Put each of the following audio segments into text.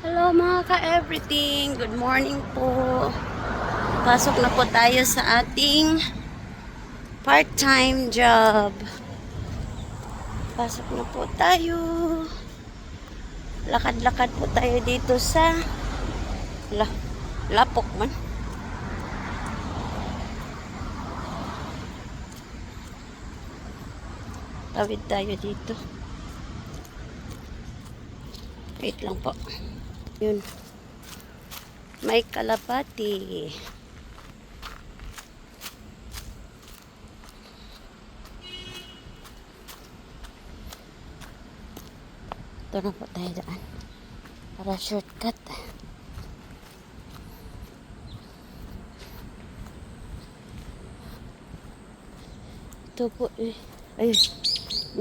Hello mga ka-everything, good morning po. Pasok na po tayo sa ating part-time job. Pasok na po tayo. Lakad-lakad po tayo dito sa Lapok man. Tawid tayo dito. Wait lang po. Yun. May kalapati. Ito na po tayo daan. Para shortcut. Ito po eh. Ayun.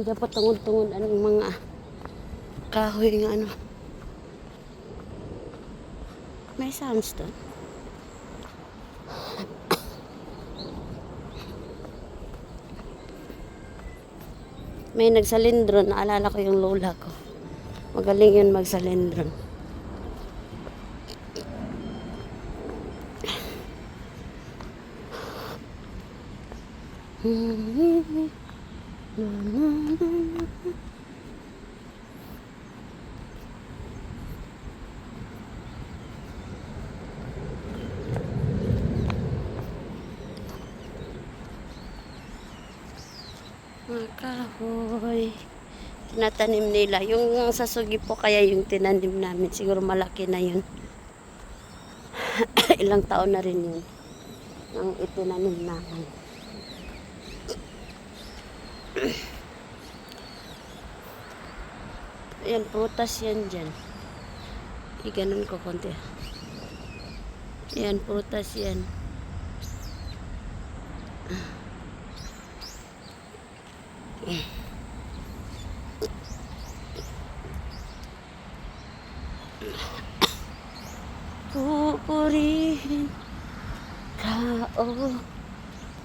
Hindi po tungod-tungod ang mga kahoy ng ano. May sounds doon. May nagsalindron. Naalala ko yung lola ko. Magaling yun magsalindron. Mga kahoy. Tinatanim nila. Yung sasugi po kaya yung tinanim namin. Siguro malaki na yun. Ilang taon na rin yun. Ang itinanim namin. Ayan, prutas yan dyan. Iganon ko konti. Ayan, prutas yan. Pupurihin ka, oh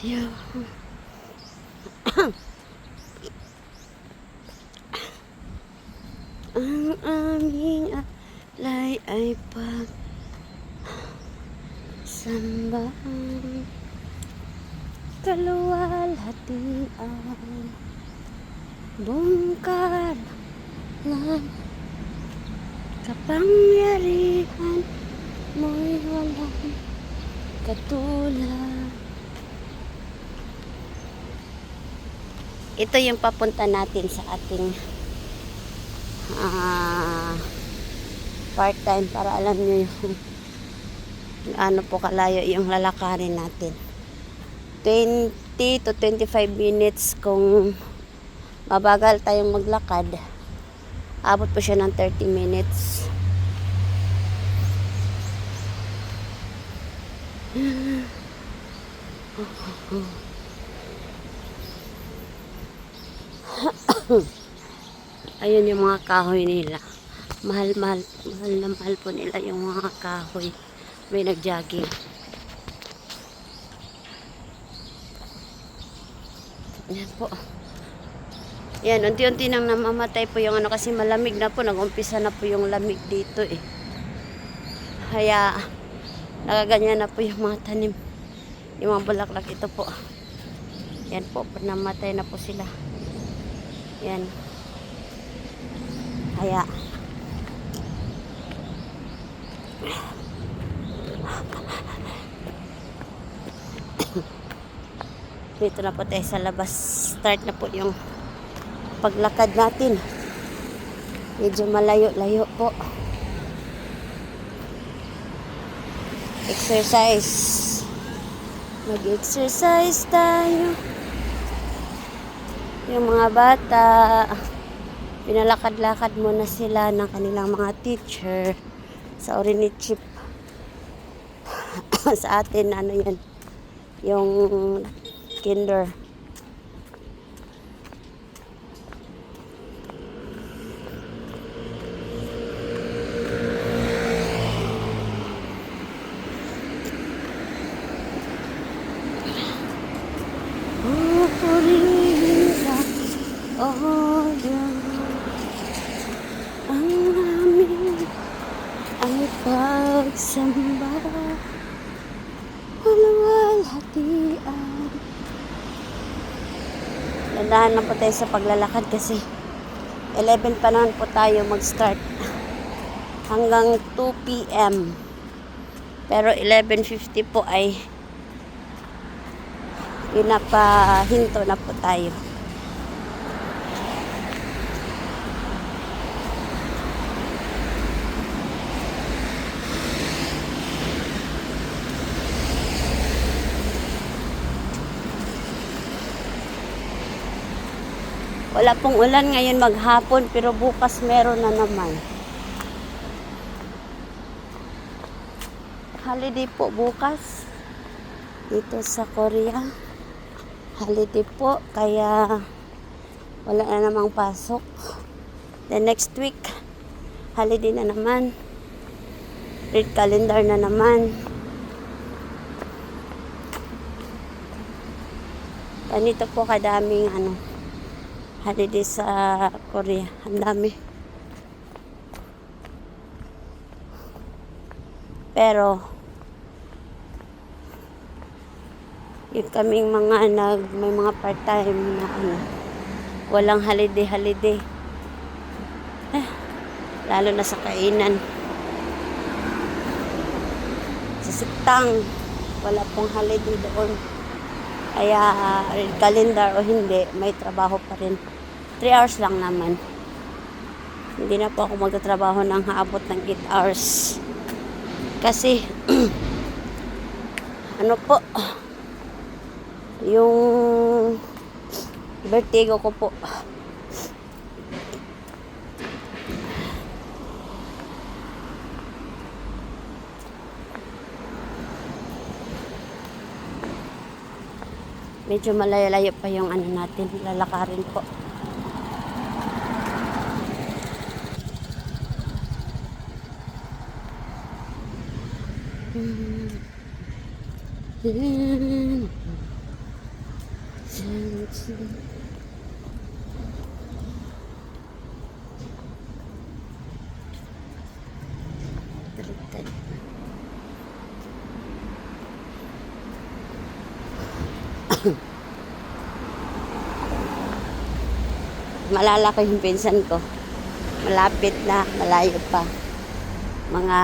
Diyos. Ang aming alay ay pagsambahan, kaluwalhatian, bungkar ng kapangyarihan mo'y walang katulad. Ito yung papunta natin sa ating part-time para alam nyo yung ano po kalayo yung lalakarin natin. 20 to 25 minutes kung mabagal tayong maglakad. Abot po siya ng 30 minutes. Ayun yung mga kahoy nila. Mahal na mahal po nila yung mga kahoy. May nag-jogging. Yan po. Yan, unti-unti nang namamatay po yung ano kasi malamig na po. Nag-umpisa na po yung lamig dito eh. Kaya nagaganyan na po yung mga tanim. Yung mga bulaklak ito po. Yan po, namatay na po sila. Yan. Kaya dito na po tayo sa labas. Start na po yung paglakad natin. Medyo malayo-layo po. Exercise. Mag-exercise tayo. Yung mga bata, pinalakad-lakad muna sila ng kanilang mga teacher sa Orinichip. Sa atin, ano yan, yung kinder. Oh, Diyos, ang aming pagsamba, walang-walhatian. Landahan na po tayo sa paglalakad kasi 11 pa naman po tayo mag-start hanggang 2 p.m. Pero 11:50 po ay pinapahinto na po tayo. Wala pong ulan ngayon maghapon pero bukas meron na naman. Holiday po bukas dito sa Korea. Holiday po kaya wala na namang pasok. The next week holiday na naman. Red calendar na naman. Ganito po kadaming holiday sa Korea. Ang dami. Pero yung kaming mga may mga part-time na walang holiday. Lalo na sa kainan. Sa Siktang, wala pong holiday doon. Kaya red calendar o hindi, may trabaho pa rin. 3 hours lang naman. Hindi na po ako magtatrabaho ng haabot ng 8 hours. Kasi, yung vertigo ko po. Medyo malayo pa yung natin, lalakarin po. Malala ko yung pinsan ko. Malapit na, malayo pa. Mga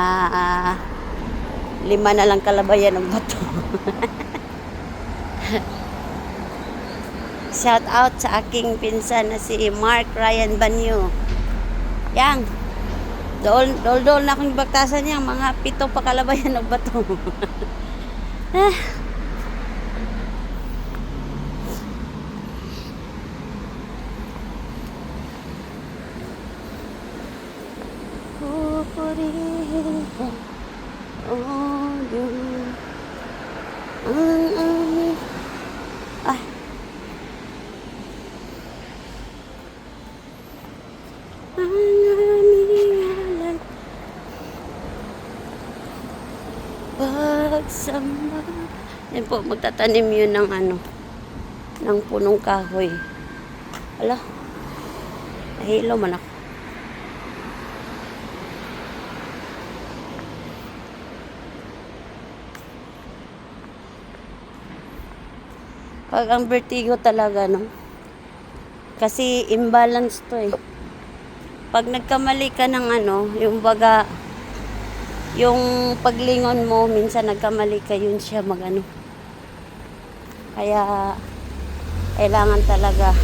5 na lang kalabayan ng bato. Shout out sa aking pinsan na si Mark Ryan Banyo. Yang, dol na akong bagtasan niya. Mga 7 pa kalabayan ng bato. Pagsamba. Yan po, magtatanim yun ng punong kahoy. Ala, nahilo man ako. Pag ang vertigo talaga, kasi imbalance to eh. Pag nagkamali ka ng yung baga, yung paglingon mo, minsan nagkamali ka, yun siya Kaya, kailangan talaga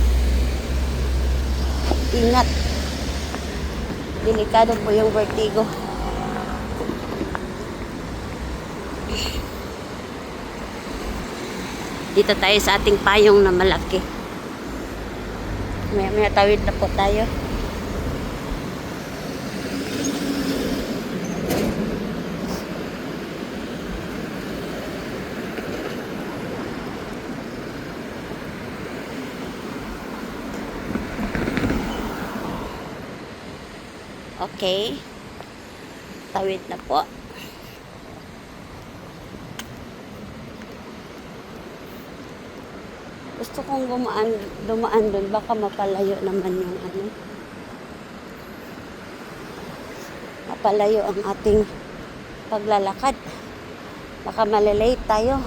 ingat. Delikado po yung vertigo. Dito tayo sa ating payong na malaki. May tawid na po tayo. Okay. Tawid na po. Gusto kong dumaan doon. Baka mapalayo naman yung mapalayo ang ating paglalakad. Baka malilate tayo.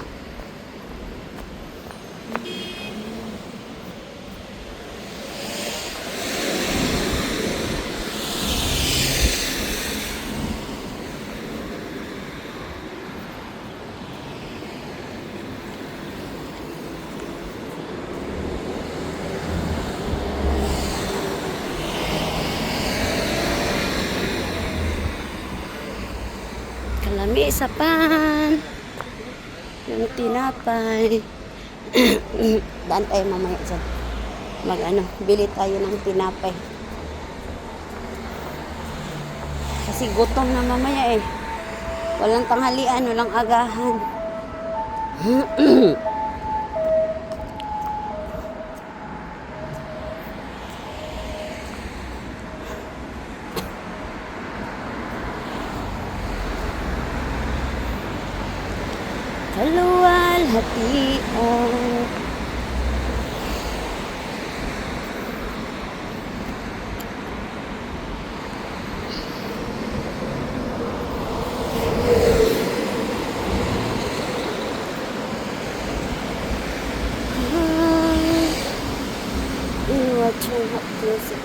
Kalami sa pan. Yung tinapay. Daan tayo mamaya dyan. Bili tayo ng tinapay. Kasi gutom na mamaya eh. Walang tanghalian, walang agahan. Kaluwalhatian. Watching hot music.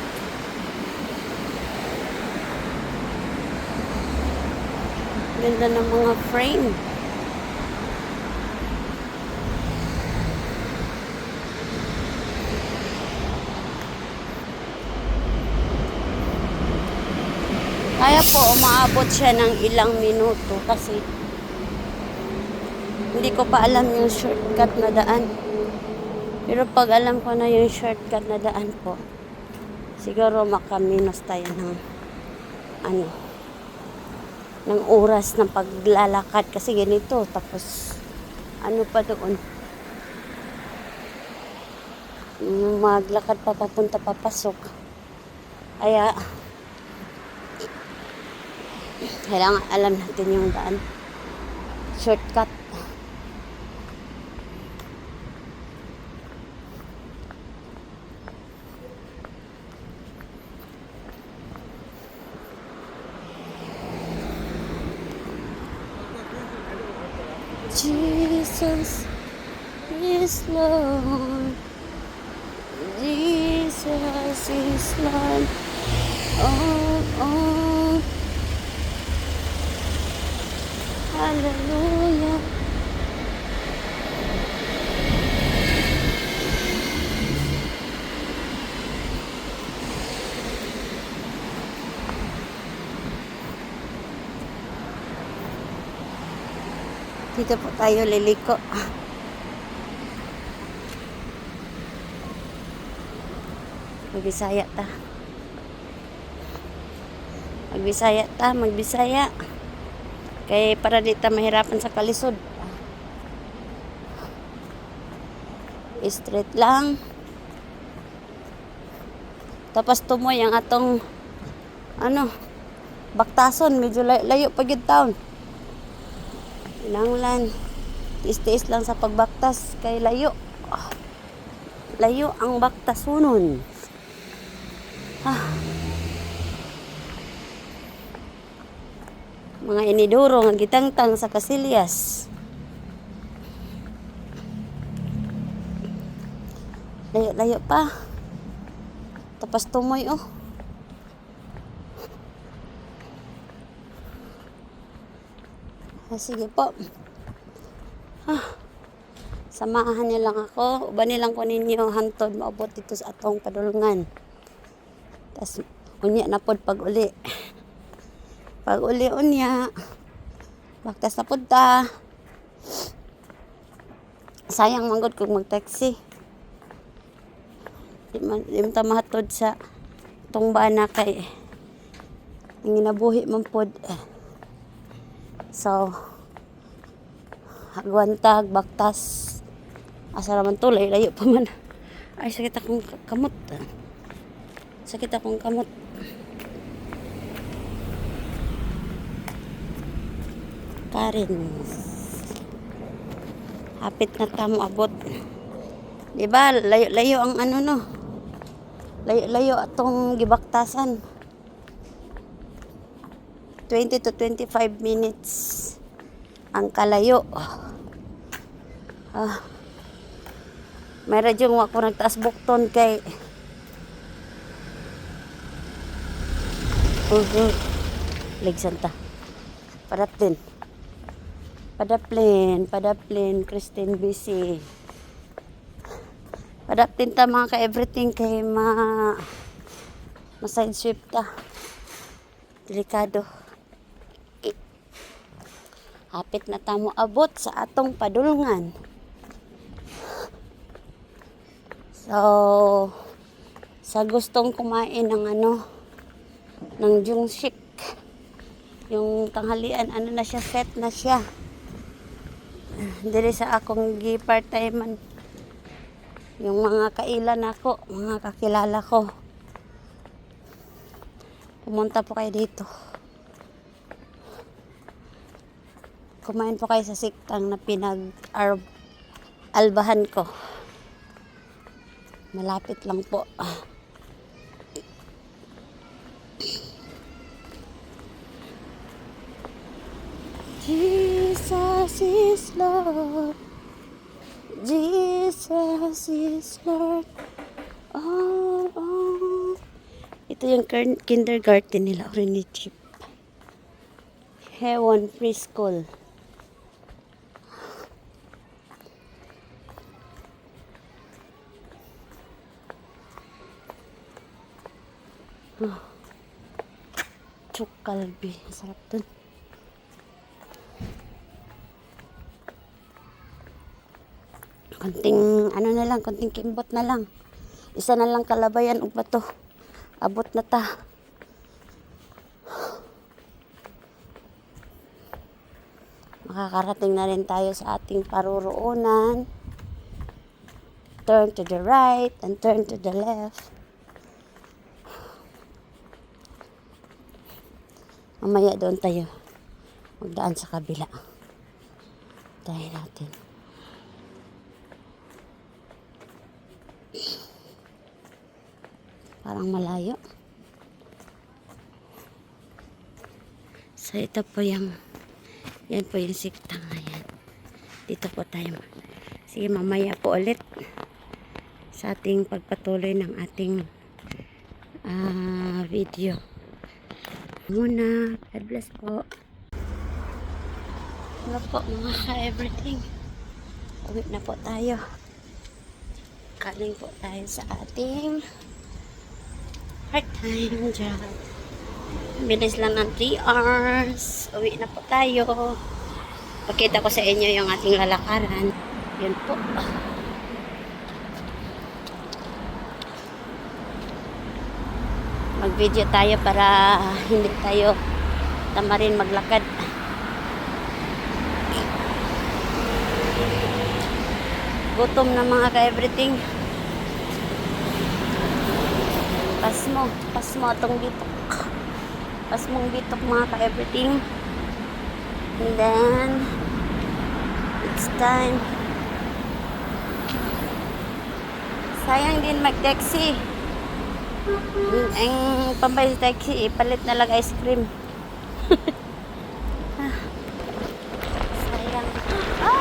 Ganda ng mga frame. Kaya po umaabot siya ng ilang minuto kasi hindi ko pa alam yung shortcut na daan. Pero pag alam ko na yung shortcut na daan po, siguro makaminos tayo ng ng oras ng paglalakad kasi ganito. Tapos pa doon, maglakad pa papunta papasok. Kaya kailangan alam natin yung daan. Shortcut. Jesus is Lord. Jesus is Lord. Oh, oh. Hallelujah. Dito po tayo liliko. Magbisaya ta. Magbisaya. Kaya para di ta mahirapan sa kalisod. Straight lang. Tapos tumoy ang atong baktason. Medyo layo pa gyud taon. Kinanglan. Tiis-tiis lang sa pagbaktas kay layo. Layo ang baktasonon. Mga iniduro nga gitangtang sa Casillas. Layo pa. Tapos tumoy sige po. Samahan niyo lang ako. Uban nilang ko ninyo hantod maabot dito sa atong padulungan. Tas unya na pod pag uli. Pag uli unya, baktas na pod ta. Sayang manggod kung mag-taxi. Di man ta mahatod sa tungbana kay nginabuhi man pod. So, hagwantag, baktas. Asa naman to, layo pa man. Ay, sakit akong kamot. Karen. Hapit na tamo abot. Diba, layo ang Layo atong gibaktasan. 20 to 25 minutes ang kalayo. May radyong ako nagtaas bukton kay Legsanta. Padaplin, Christine busy. Padaplin ta mga ka-everything kay ma-side sweep ta. Delikado. Hapit na tamo abot sa atong padulungan. So, sa gustong kumain ng ng jungshik, yung tanghalian, na siya, set na siya. Dili sa akong gi-part-time yung mga kailan ako, mga kakilala ko. Pumunta po kayo dito. Kumain po kayo sa siktang na pinag-albahan ko. Malapit lang po. Jesus is Lord. Jesus is Lord. Oh. Ito yung kindergarten nila, Orinity. Heaven Preschool. Chukalbi. Sarap dun. Konting na lang, konting kimbot na lang. Isa na lang kalabayan ug bato. Abot na ta. Makakarating na rin tayo sa ating paruroonan. Turn to the right and turn to the left. Mamaya doon tayo magdaan sa kabila. Tayo natin. Parang malayo. So ito po yan po yung siktang ayan. Dito po tayo. Sige, mamaya po ulit sa ating pagpatuloy ng ating video. Muna, God bless po. Hello po mga ka-everything. Uwi na po tayo. Kaling po tayo sa ating part-time job. Bilis lang ng 3 hours. Uwi na po tayo. Pakita ko sa inyo yung ating lalakaran. Yun po. Mag-video tayo para hindi tayo tamarin maglakad. Gutom na mga ka-everything. Pasmo atong bitok. Pasmong bitok mga ka-everything. And then it's time. Sayang din mag-taxi. Ang pambay sa taxi, ipalit na lang ice cream. Sayang.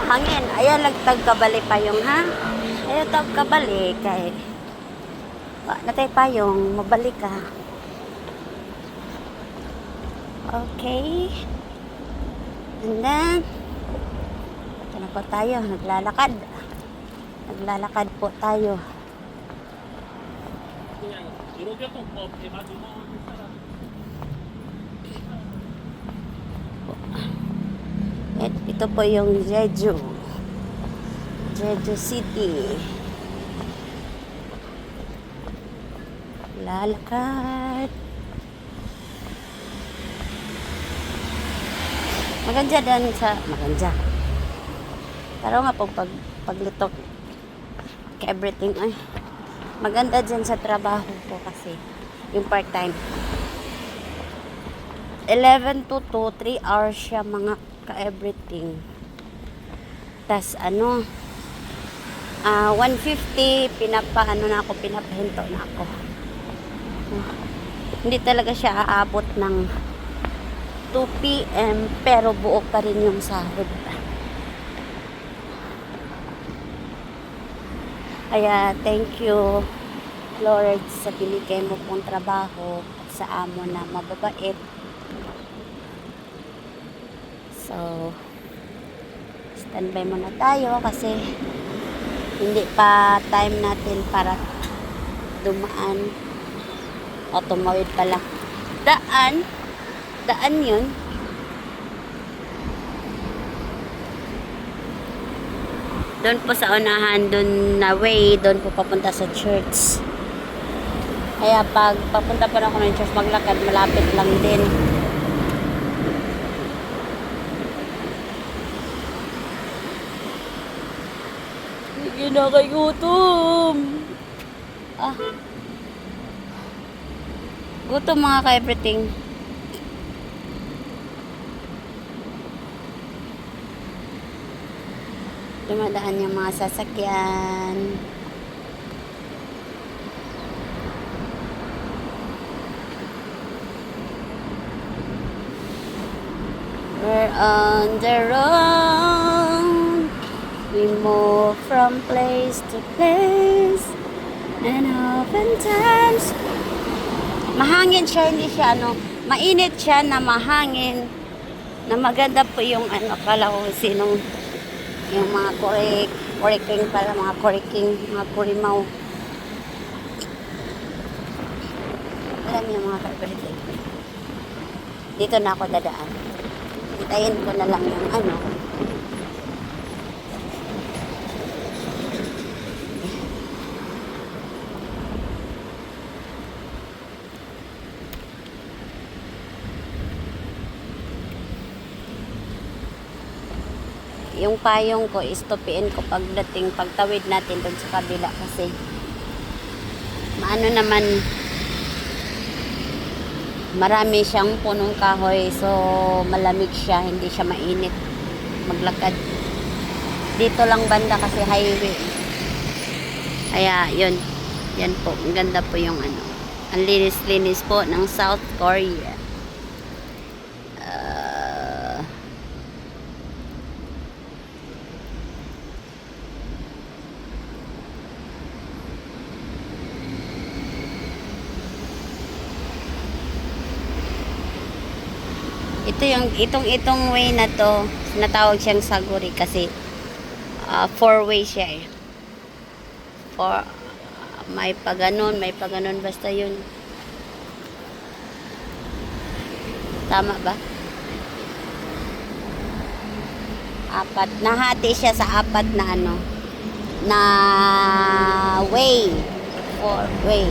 Hangin. Ayan, nagtagkabali pa yung Ayan, tagkabali kay natay pa yung mabalik ka. Okay. And then ito na po tayo. Naglalakad po tayo. Ito po yung Jeju City. Lalakad. Maganda din sa maganda. Pero nga paglitok everything ay maganda dyan sa trabaho ko kasi yung part-time 11 to 2 3 hours siya mga ka-everything. Tas 150 pinapahinto na ako. Hindi talaga siya aabot ng 2 p.m. pero buo pa rin yung sahod. Kaya thank you Lord sa binigay mo pong trabaho at sa amo na mababait. So standby muna tayo kasi hindi pa time natin para dumaan o tumawid pala. Daan yun. Doon po sa unahan, doon na way, doon po papunta sa church. Kaya pag papunta pa ako ng church, maglakad, malapit lang din. Hindi na kay gutom. Gutom mga ka-everything. Dumadaan yung mga sasakyan. We're on the road. We move from place to place. And oftentimes mahangin siya, hindi siya mainit siya na mahangin. Na maganda po yung kala ko sinong yung mga kuriking pala, mga kurimaw. Alam niyo mga ka-everything. Dito na ako dadaan. Hintayin ko na lang yung yung payong ko, istopiin ko pagtawid natin doon sa kabila kasi maano naman, marami siyang punong kahoy, so malamig siya, hindi siya mainit maglakad. Dito lang banda kasi highway. Kaya yun, yan po, ang ganda po yung ang linis-linis po ng South Korea. Itong way na to, natawag siyang Saguri kasi 4-way siya eh. May paganon, basta yun. Tama ba? Nahati siya sa 4 na na way. 4-way.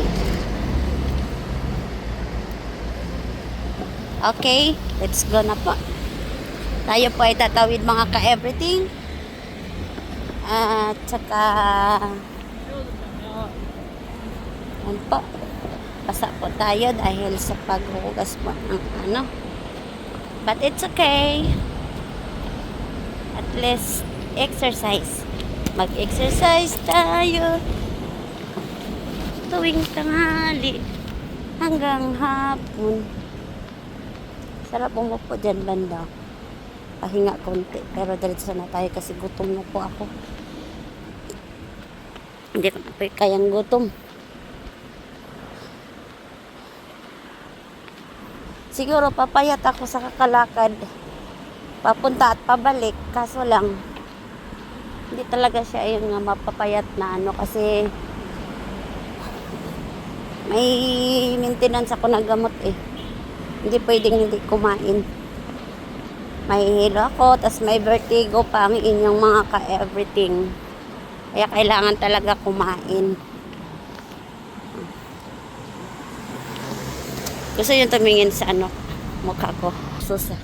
Okay, let's go na po. Tayo po ay tatawid mga ka-everything. At saka yan po. Basa po tayo dahil sa paghugas po ng But it's okay. At least exercise. Mag-exercise tayo tuwing tanghali hanggang hapon. Sarap umupo dyan banda. Pahinga konti. Pero diretso na tayo kasi gutom na po ako. Hindi ko na po kayang gutom. Siguro papayat ako sa kakalakad. Papunta at pabalik. Kaso lang, hindi talaga siya yung mapapayat na kasi may maintenance ako na gamot eh. Hindi pwedeng hindi kumain. May hilo ako, tas may vertigo pa ang inyong mga ka-everything. Kaya kailangan talaga kumain. Gusto yung tumingin sa mukha ko. Susa.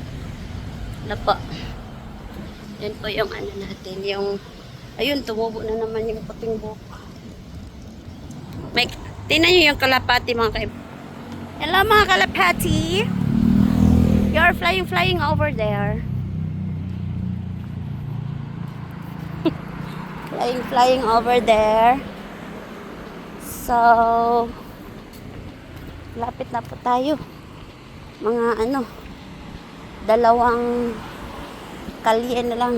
Po. Yan po yung natin. Ayun, tumubo na naman yung puting buhok. Tingnan nyo yung kalapati mga ka-everything. Hello mga kalapati. You're flying over there. flying over there. So, lapit na po tayo. Mga Dalawang kalye na lang.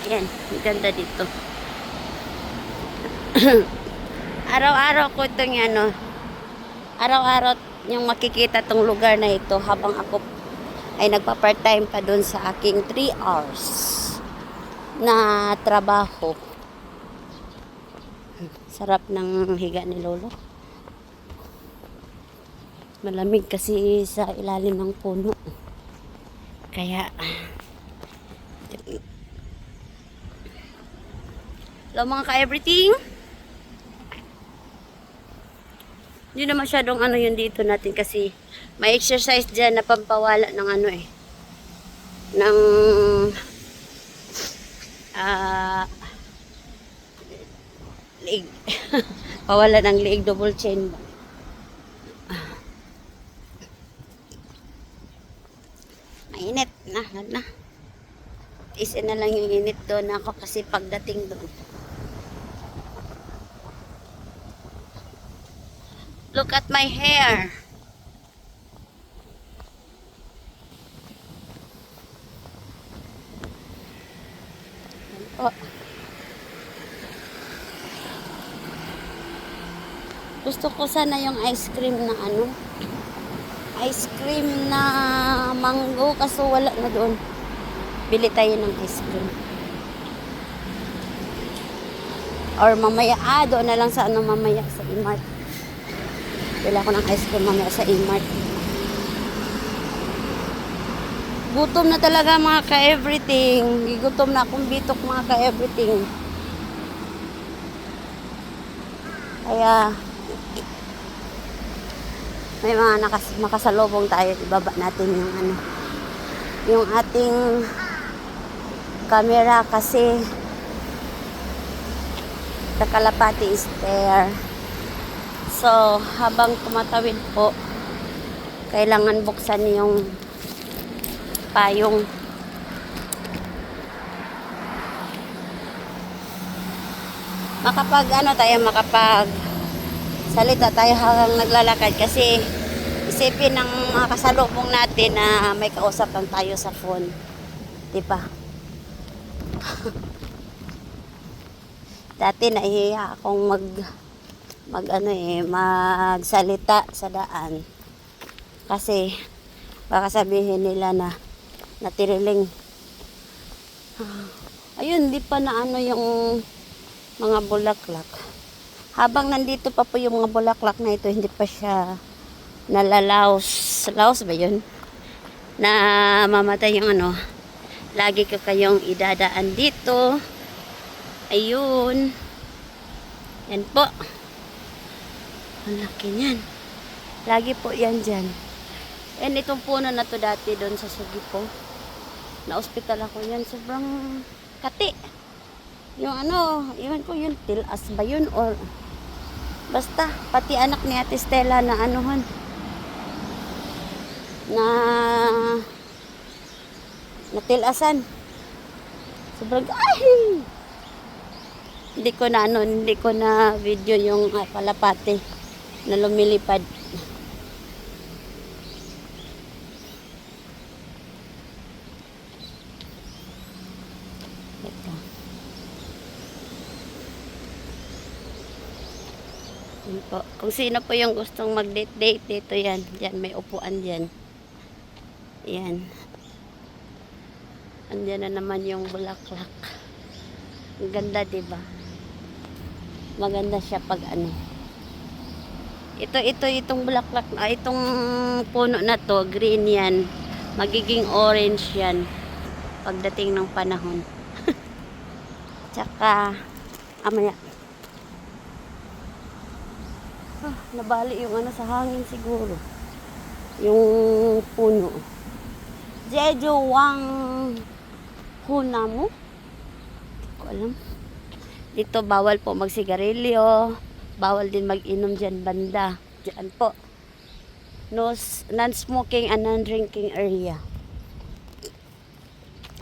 Yan, ang ganda dito. Araw-araw ko itong ano, araw-araw yung makikita tong lugar na ito habang ako ay nagpa-part-time pa doon sa aking 3 hours na trabaho. Sarap ng higa ni Lolo. Malamig kasi sa ilalim ng puno. Kaya hello mga ka-everything. Hindi na masyadong ano yun dito natin kasi may exercise dyan na pampawala ng ano ng liig. Pawala ng liig, double chain ba? Mainit na. Isa na lang yung init doon ako kasi pagdating doon. Look at my hair. Oh. Gusto ko sana yung ice cream na ano. Ice cream na mango kaso wala na doon. Bili tayo ng ice cream. Or mamaya, doon na lang sa ano mamaya sa E-Mart. Bili ako ng ice cream mamaya sa E-Mart. Gutom na talaga mga ka-everything. Gutom na akong bitok mga ka-everything. Kaya may mga makasalubong tayo. Ibaba natin yung ano, yung ating camera kasi the kalapati is there. So, habang tumatawid po, kailangan buksan yung payong. Makapag salita tayo habang naglalakad kasi isipin ng mga kasalubong natin na may kausap lang tayo sa phone. Diba? Dati nahihiya akong magsalita sa daan. Kasi baka sabihin nila na natiriling. Ayun, di pa na ano yung mga bulaklak. Habang nandito pa po yung mga bulaklak na ito, hindi pa siya nalalaos. Laos ba yun? Na mamatay yung ano. Lagi ko kayong idadaan dito. Ayun. Yan po. Ang laki niyan. Lagi po yan dyan. And itong puno na to dati doon sa Sugipo. Na-hospital ako yan. Sobrang kati. Yung ano, iwan ko yun, tilas ba yun? Or basta, pati anak ni Ate Stella na anuhan. Natilasan. Sobrang, ay! Hindi ko na video yung kalapate na lumilipad. Ito. Yan po. Kung sino po yung gustong mag-date dito yan. Diyan, may upuan diyan. Yan. Andiyan na naman yung bulaklak. Ang ganda, diba? Maganda siya pag ano. Itong bulaklak, itong puno na to, green yan. Magiging orange yan pagdating ng panahon. Tsaka, amaya. Nabali yung ano sa hangin siguro. Yung puno. Jeju Wang Hunamu. Hindi ko alam. Dito bawal po magsigarilyo. Bawal din mag-inom dyan banda. Dyan po. No, non-smoking and non-drinking area.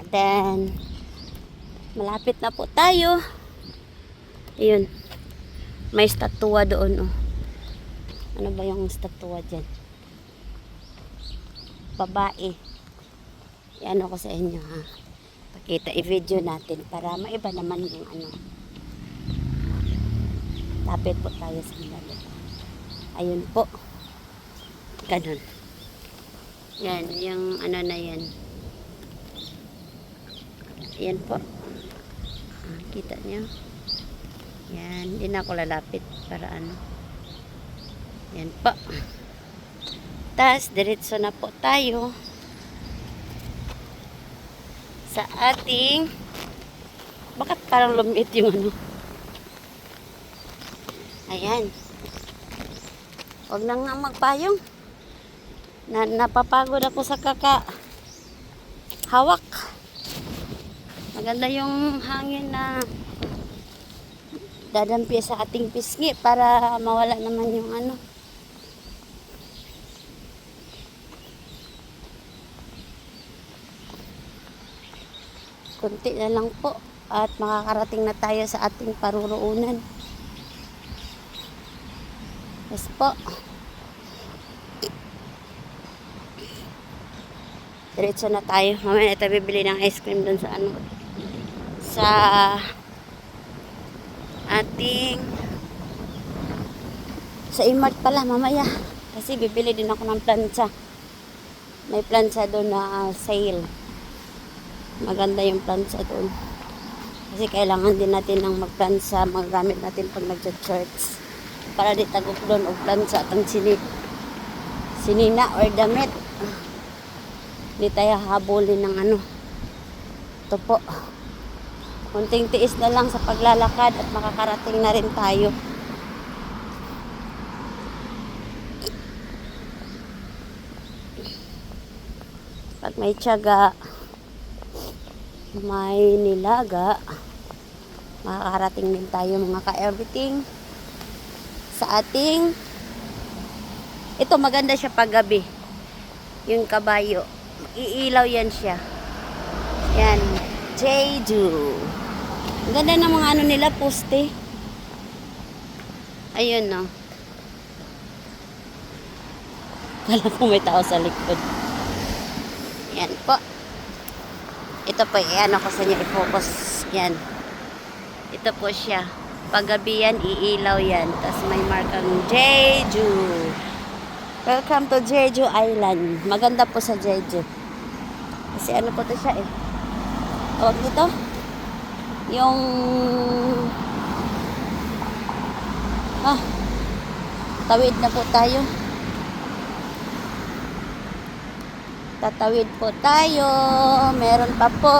Then, malapit na po tayo. Ayun. May statua doon, oh. Ano ba yung statua dyan? babae. Yan ko sa inyo ha. Pakita, i-video natin para maiba naman yung ano. Lapit po tayo sa lalo. Ayun po. Ganon. Yan, yung ano na yan. Yan po. Kita niyo? Yan, hindi na ako lalapit para ano. Yan po. Tas, diretso na po tayo sa ating, bakit parang lumit yung ano? Ayan. Huwag na nga magpayong. Napapagod ako sa hawak. Maganda yung hangin na dadampi sa ating pisngi para mawala naman yung ano. Kunti na lang po at makakarating na tayo sa ating paruroonan. Yes po. Diretso na tayo. Mamaya ito bibili ng ice cream dun sa ano. Sa ating sa Imart pala mamaya. Kasi bibili din ako ng plancha. May plancha doon na sale. Maganda yung plancha doon. Kasi kailangan din natin ng magplancha, magagamit natin pag nagja-church. Para di tagok doon o plancha at ang sinina or damit. Hindi tayo habulin ng ano. Ito po. Kunting tiis na lang sa paglalakad at makakarating na rin tayo. Pag may tiyaga, may nilaga, makakarating din tayo mga ka-everything sa ating, ito maganda siya pag gabi, yung kabayo, iilaw yan siya, yan, Jeju. Ang ganda ng mga ano nila, poste, ayun no, kala ko may tao sa likod. Yan po. Ito po, ano ko sa inyo i-focus. Yan. Ito po siya. Paggabi yan, iilaw yan. Tapos may markang Jeju. Welcome to Jeju Island. Maganda po sa Jeju. Kasi ano po to siya eh. Tawag nito? Yung tawid na po tayo. Tatawid po tayo. Meron pa po.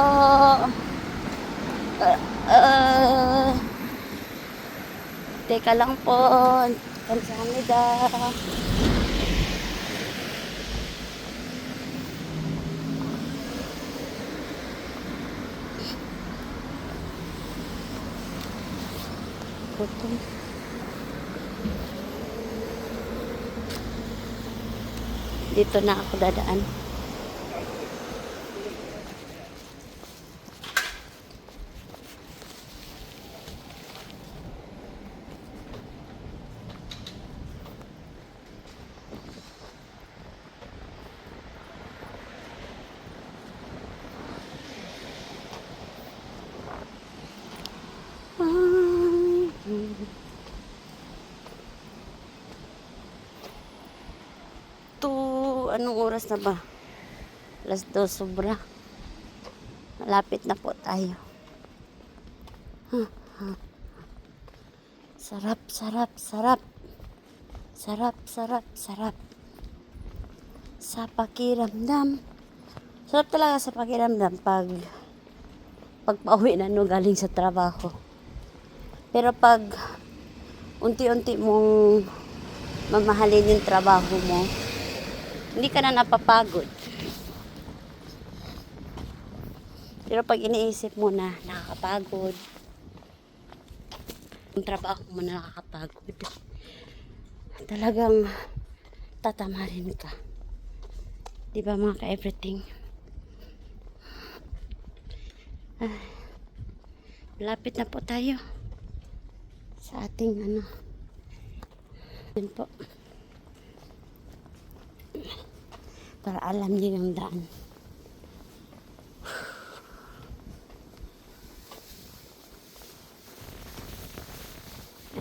Teka lang po. Kamsahamnida. Dito na ako dadaan. Anong oras na ba? Alas 2 sobra. Malapit na po tayo. Sarap, sarap, sarap. Sarap, sarap, sarap. Sa pakiramdam. Sarap talaga sa pakiramdam pag pauwi na no galing sa trabaho. Pero pag unti-unti mong mamahalin yung trabaho mo, hindi ka na napapagod. Pero pag iniisip mo na nakakapagod, yung trabaho mo na nakakapagod, talagang tatamarin ka. Diba mga ka-everything? Lapit na po tayo sa ating ano. Yun po. para alam niyo yung daan.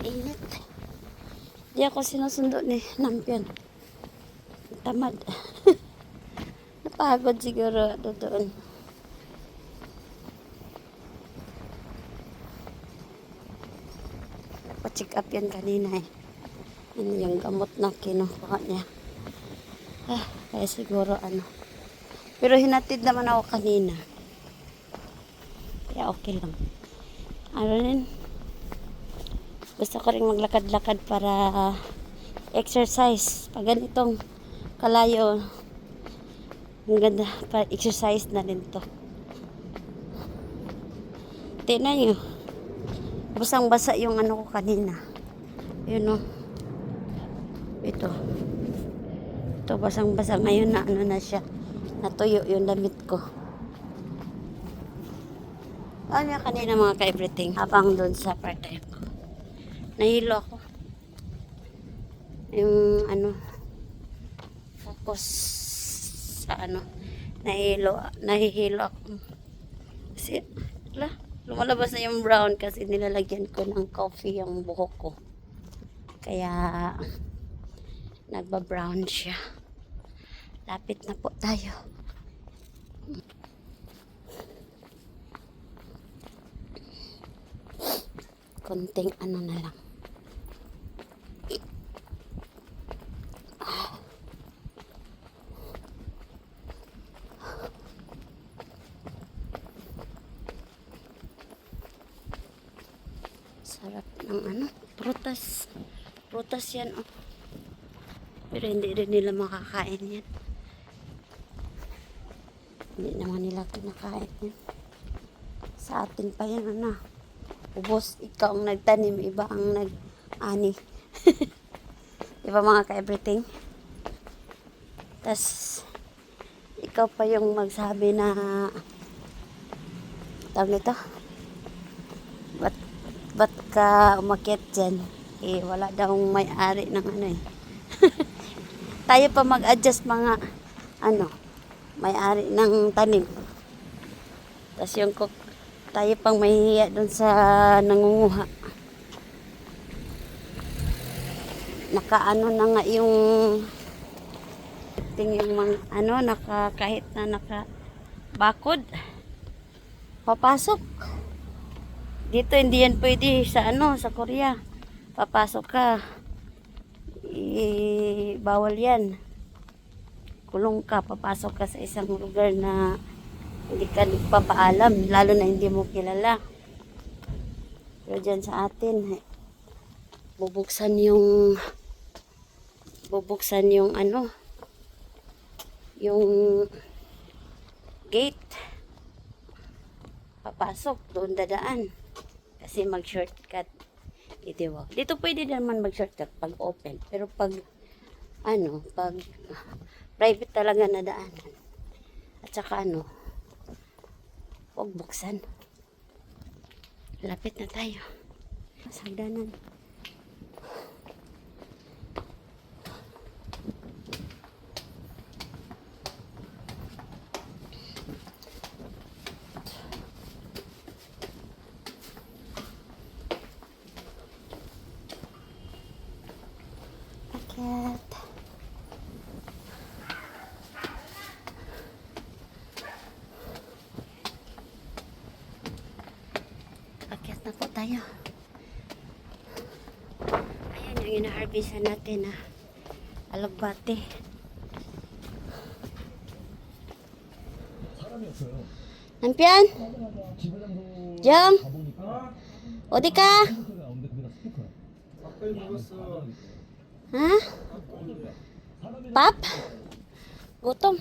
Mainit. Di ako sinusundo ni Nampion. Tamad. Napagod siguro doon. Pa-check up yan kanina eh. Ano yung gamot na kinukuha niya. Kaya siguro ano. Pero hinatid naman ako kanina. Kaya okay lang. Ano rin. Gusto ko rin maglakad-lakad para exercise. Pag ganitong kalayo, ang ganda. Para exercise na rin to. Tingnan nyo. Basang-basa yung ano ko kanina. Yun o. Ito. Ito basang-basa. Ngayon na ano na siya. Natuyo yung damit ko. Ano yung kanina mga ka-everything. Habang doon sa part-time ko. Nahilo ako. Yung ano. Focus sa ano. Nahihilo ako. Kasi, lumalabas na yung brown kasi nilalagyan ko ng coffee yung buhok ko. Kaya, nagba-brown siya. Lapit na po tayo. Konting ano na lang. Sarap ng ano, prutas. Prutas yan, oh. Pero hindi rin nila makakain yan. Hindi naman nila kinakain yan. Sa atin pa yan, ano. Ubos, ikaw ang nagtanim, iba ang nag-ani. Diba mga ka-everything? Tas, ikaw pa yung magsabi na, tawag nito, ba't ka umakyat dyan? Eh, wala daw may-ari ng ano eh. Tayo pa mag-adjust mga, ano, may-ari ng tanim. Tas yung tayo pang mahihiya dun sa nangunguha. Nakaano na nga yung ano, kahit na bakod papasok. Dito hindi yan pwede sa ano, sa Korea. Papasok ka. Bawal yan. Kulong ka, papasok ka sa isang lugar na hindi ka nagpapaalam, lalo na hindi mo kilala. Pero dyan sa atin, bubuksan yung ano, yung gate. Papasok, doon dadaan. Kasi mag-shortcut. Dito pwede naman mag-shortcut pag open. Pero pag ano, pag private talaga na daanan. At saka ano, huwag buksan. Lapit na tayo. Sagdanan. Akyat. Akyat na po tayo. Ayan yung ina-harvestan natin na alagbate. Nampian? Jam? 어디 가? Ha? Pap? Gutom.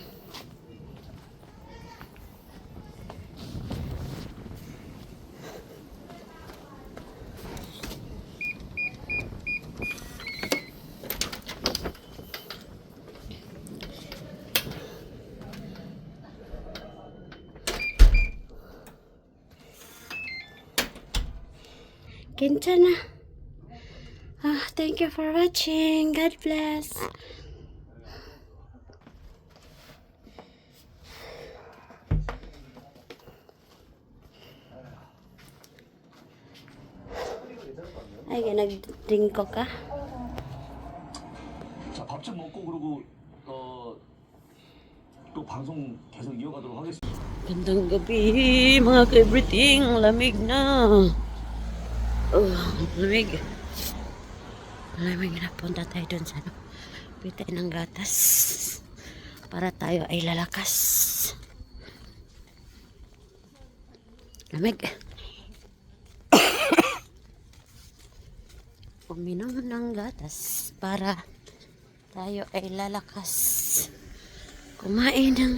괜찮아. Thank you for watching. God bless. Ay, nag-drink ko ka? 자, 밥 좀 먹고 그러고 또 방송 계속 이어가도록 하겠습니다. Gandang gabi, mga ka-everything. Lamig na. Lamig. Lamig na. Punta tayo dun sa pitay ng gatas. Para tayo ay lalakas. Lamig. Uminom ng gatas para tayo ay lalakas. Kumain ng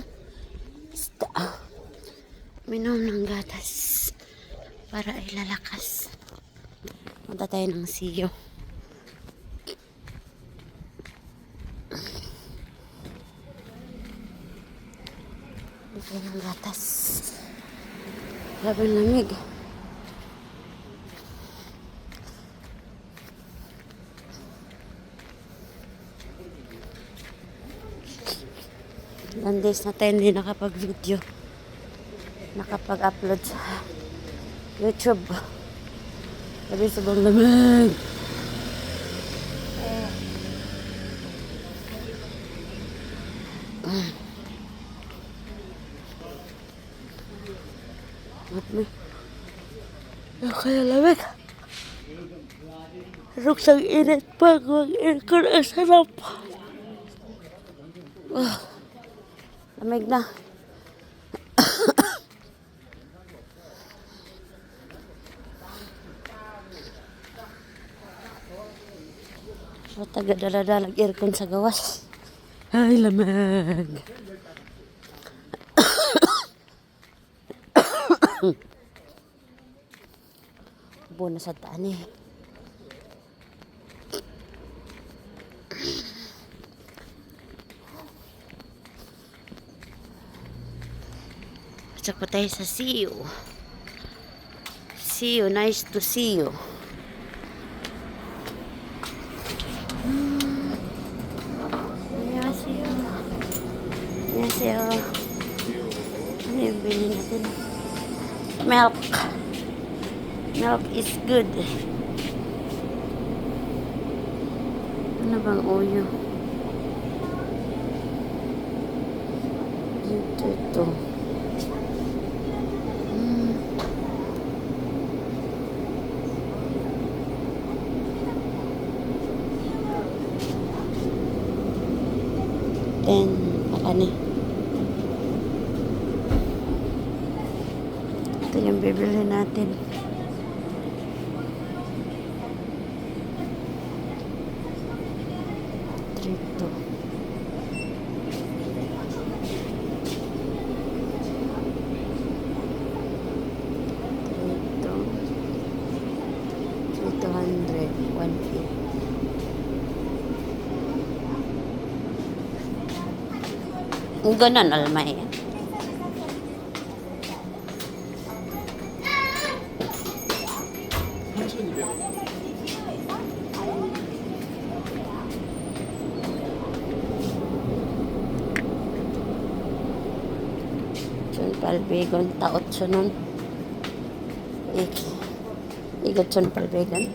isda. Uminom ng gatas para ay lalakas. Punta tayo ng siyo. Punta tayo ng gatas. Grabe ang lamig. Ilang days na tayo hindi nakapag-video. Nakapag-upload sa YouTube. Sabi sobrang lamig. Kaya lamig. Ruksang init pa. Huwag aircon ang sarap. Lamig na. So, taga-dala-dalag aircon sa gawas. Ay, lamig. Ubo na sa taan eh. Pasok pa tayo sa see you. See you, nice to see you. Annyeonghaseyo. Annyeonghaseyo. Ano yung bilhin natin? Milk. Milk is good. Ano bang uyo? Ito. Then, baka ni. Ito yung bibili natin. Trito. Trito. 300. 150. Ganun, almay. Sun palbegon, taot sunon. Igot sun palbegon.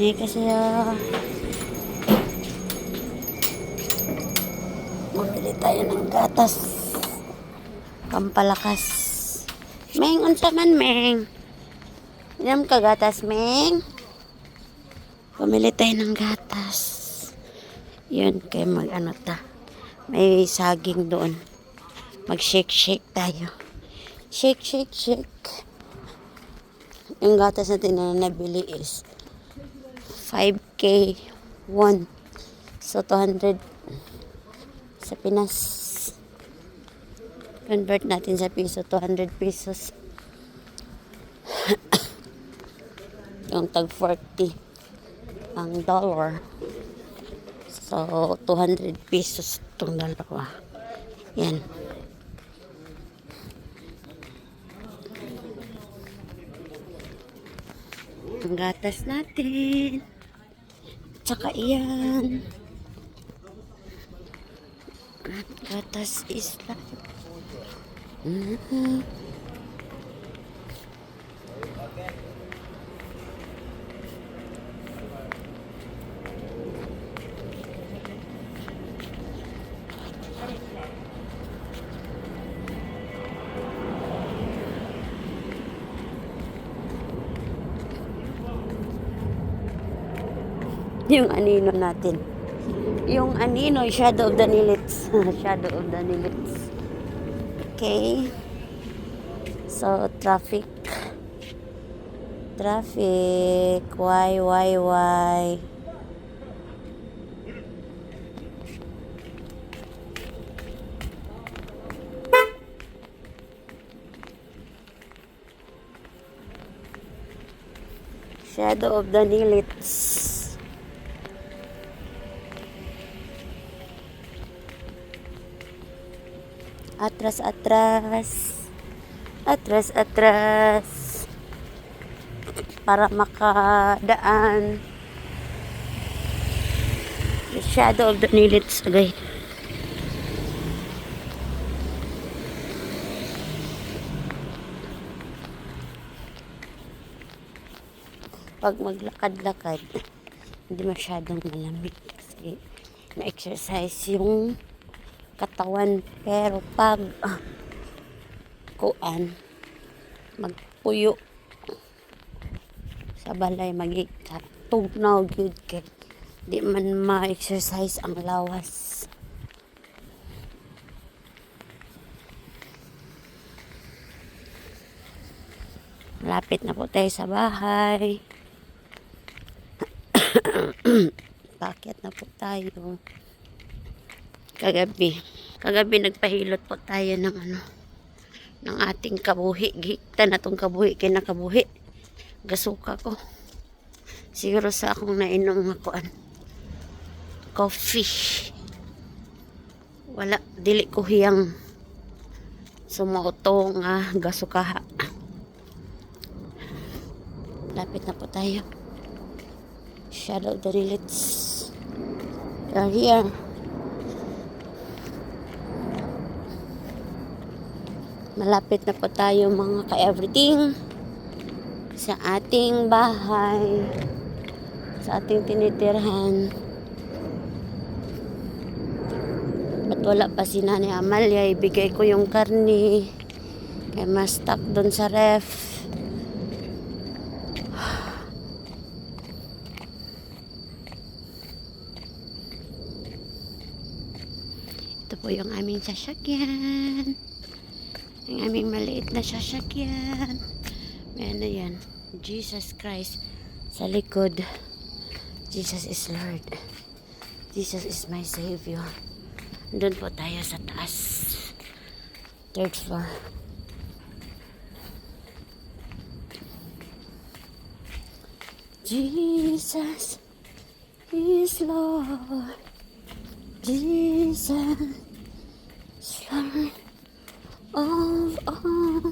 Kasi bumili tayo ng gatas pampalakas. Meng, unsa man Meng? Inom ka gatas Meng? Bumili tayo ng gatas. Yun, kaya mag-ano ta. May saging doon. Mag-shake tayo. Shake. Yung gatas natin na nabili is 5K 1. So, 200 sa Pinas. Convert natin sa piso, 200 pesos. Yung tag 40 ang dollar. So, 200 pesos itong dalawa. Yan. Ang gatas natin. Tsaka iyan. Gatas is life. Mhm. Yung anino natin. Yung anino, Shadow of the Nilits. Shadow of the Nilits. Okay. So, traffic. Traffic. Why? Shadow of the Nilits. Atras. Para makadaan. The Shadow of the Nilits. Okay. Pag maglakad-lakad, hindi masyadong malamig kasi na-exercise yung katawan. Pero pag magpuyo sa balay, magikatugnaw good kay di man ma-exercise ang lawas. Malapit na po tayo sa bahay. Pakyat na po tayo. Kagabi nagpahilot po tayo ng ating kabuhi. Gihikta na tong kabuhi kay nakabuhi. Gasuka ko. Siguro sa akong nainom nga coffee. Wala, dili ko hiyang sumuoto nga gasukaha. Lapit na po tayo. Shadow of the Nilits. We are here. Malapit na po tayo mga ka-everything sa ating bahay, sa ating tinitirhan. Ba't wala pa si Nanay Amalia? Ibigay ko yung karne kaya ma-stock doon sa ref. Ito po yung aming sasakyan. Yung aming maliit na sasakyan. May ano yan? Jesus Christ sa likod. Jesus is Lord. Jesus is my Savior. Doon po tayo sa taas. 3rd floor. Jesus is Lord. Jesus is Lord of all.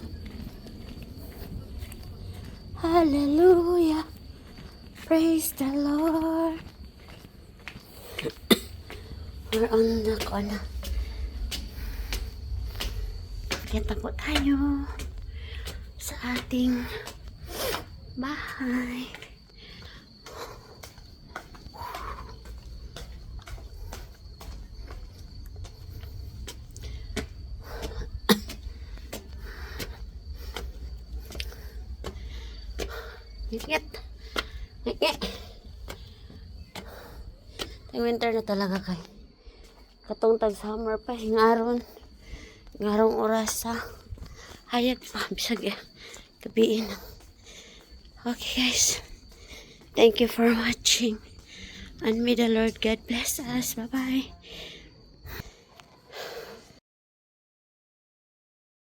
Hallelujah. Praise the Lord. We're on the corner. Kita po tayo sa ating bahay. Ngit. Winter na talaga kay. Katong tag summer pa hingaron. Ngarong oras sa hayag pa bisag gabiin. Okay guys. Thank you for watching. And may the Lord God bless us. Bye bye.